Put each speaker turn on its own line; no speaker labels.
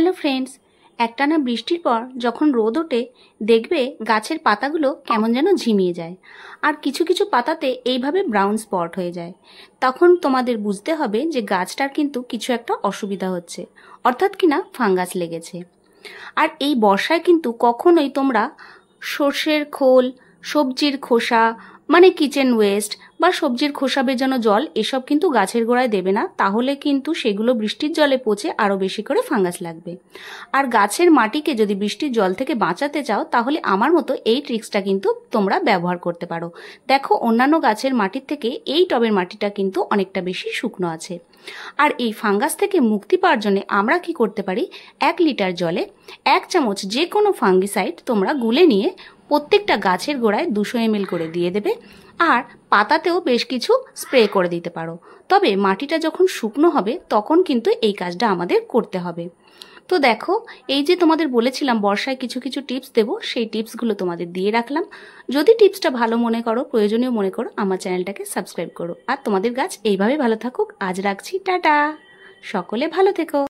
Hello friends, একটানা বৃষ্টির পর যখন রোদ ওঠে দেখবে গাছের পাতাগুলো কেমন যেন ঝিমিয়ে যায়, আর কিছু কিছু পাতাতে এইভাবে ব্রাউন স্পট হয়ে যায়। তখন তোমাদের বুঝতে হবে যে গাছটার কিন্তু কিছু একটা অসুবিধা হচ্ছে, অর্থাৎ কিনা ফাঙ্গাস লেগেছে। আর এই বর্ষায় কিন্তু কখনোই তোমরা সর্ষের খোল, সবজির খোসা মানে কিচেন ওয়েস্ট বা সবজির খোসা ভেজানো জল এসব কিন্তু গাছের গোড়ায় দেবে না, তাহলে কিন্তু সেগুলো বৃষ্টির জলে পচে আরও বেশি করে ফাঙ্গাস লাগবে। আর গাছের মাটিকে যদি বৃষ্টির জল থেকে বাঁচাতে চাও তাহলে আমার মতো এই ট্রিক্সটা কিন্তু তোমরা ব্যবহার করতে পারো। দেখো, অন্যান্য গাছের মাটির থেকে এই টবের মাটিটা কিন্তু অনেকটা বেশি শুকনো আছে। আর এই ফাঙ্গাস থেকে মুক্তি পাওয়ার জন্য আমরা কি করতে পারি, 1 লিটার জলে 1 চামচ যে কোনো ফাঙ্গিসাইড তোমরা গুলে নিয়ে প্রত্যেকটা গাছের গোড়ায় 200 ml করে দিয়ে দেবে, আর পাতাতেও বেশ কিছু স্প্রে করে দিতে পারো। তবে মাটিটা যখন শুকনো হবে তখন কিন্তু এই কাজটা আমাদের করতে হবে। তো দেখো, এই যে তোমাদের বলেছিলাম বর্ষায় কিছু কিছু টিপস দেবো, সেই টিপসগুলো তোমাদের দিয়ে রাখলাম। যদি টিপসটা ভালো মনে করো, প্রয়োজনীয় মনে করো, আমার চ্যানেলটাকে সাবস্ক্রাইব করো। আর তোমাদের গাছ এইভাবে ভালো থাকুক। আজ রাখছি, টাটা। সকলে ভালো থেকো।